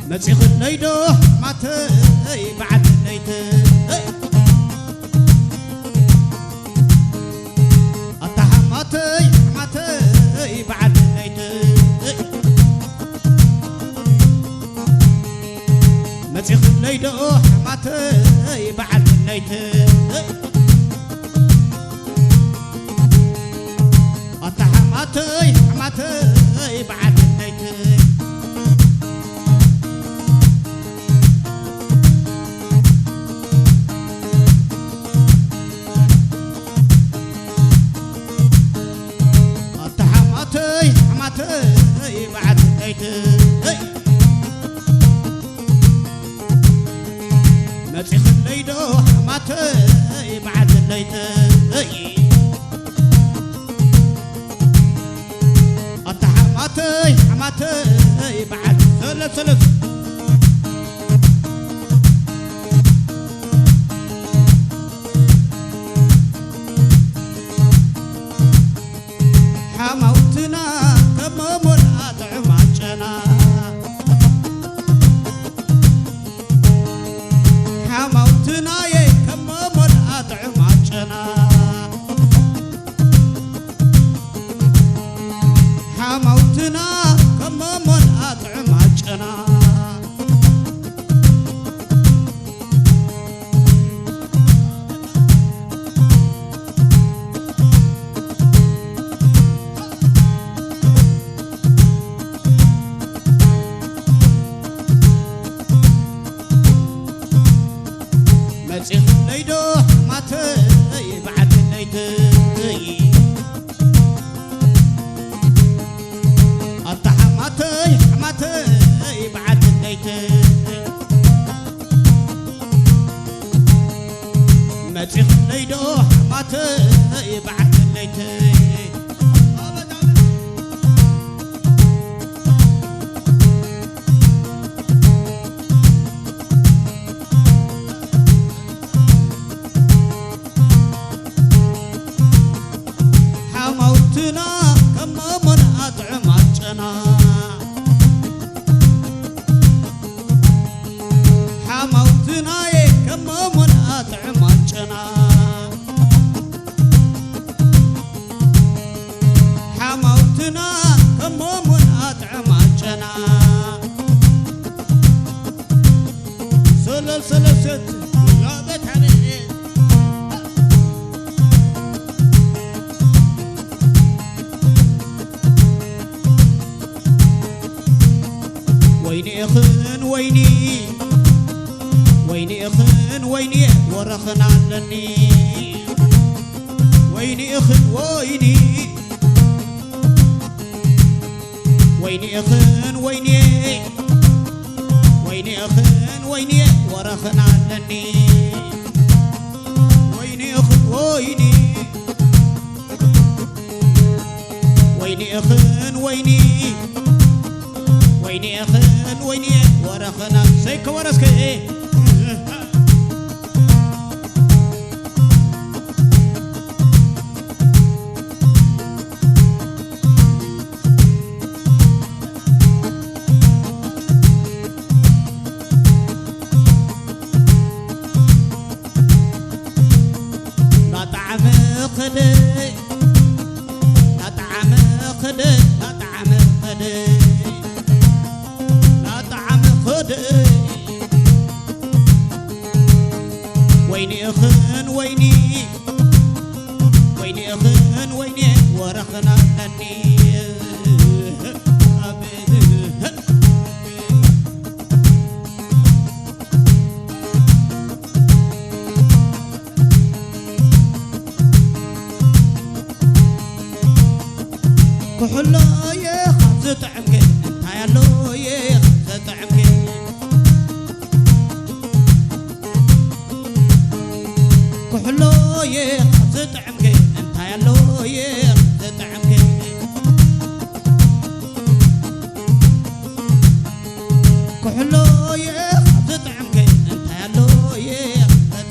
نسيخ الليدو ماتي بعد الليتي أتحماتي ماتي بعد الليتي نسيخ الليدو ماتي بعد الليتي أتحماتي ماتي بعد الليتي بعد الليتي نسيخ الليدو حماتي بعد الليتي أنت حماتي بعد ثلث حموتنا حموتنا يكمم الأطعم عجنا حموتنا كمم الأطعم عجنا نسيخ الليدو حماتي بعد الليتي أنت حماتي بعد الليتي نسيخ الليدو حماتي بعد الليتي حموتنا كمم الأطعم عجنا حموتنا يكمم الأطعم عجنا حموتنا كمم الأطعم عجنا سلسلة غابت عليه ويني أخن ويني أخن ويني ورخنا عني ويني أخن ويني أخن ويني أخن ويني ورخنا عني ويني أخن ويني أخن ويني أخن ويني ورخنا سيك ورسك إيه لا طعم خدي لا طعم خدي لا طعم خدي ويني أخن ويني أخن ويني ورخنا عني كحلو يا خبز طعمك انت يالو يا خبز طعمك كحلو يا خبز طعمك انت يالو يا خبز طعمك كحلو يا خبز طعمك انت يالو يا خبز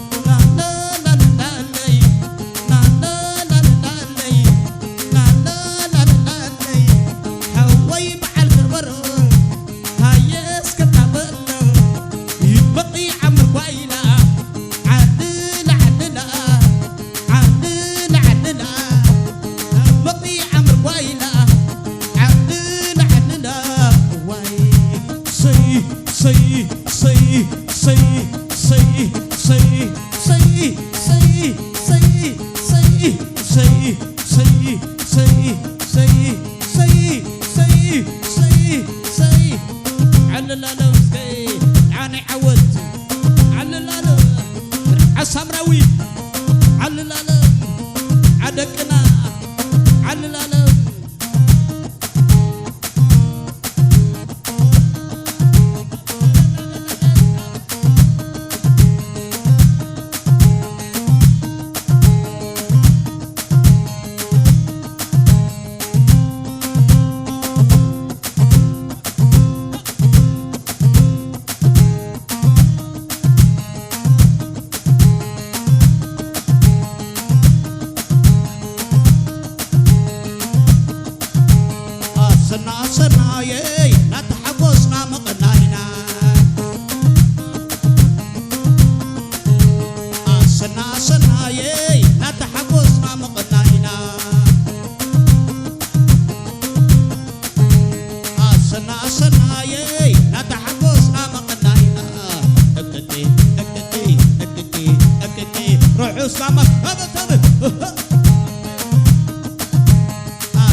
روحوا سامك هبت هبت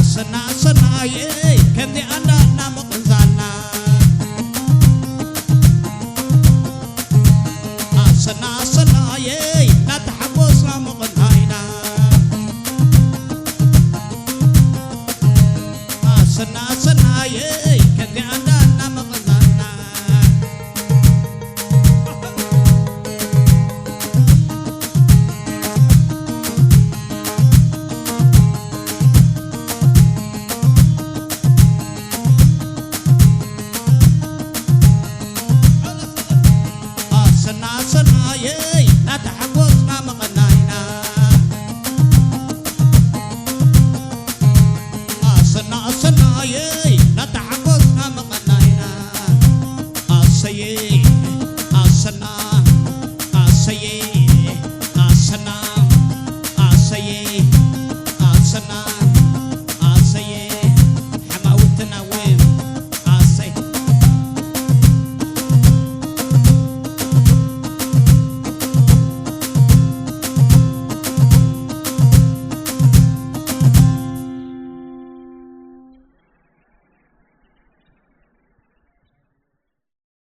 سنا سنا يي كندي أنا نامق زانا سنا سنا يي نتحبس نامق هاينا سنا سنا يي كندي أنا نامق زانا سنا سنا يي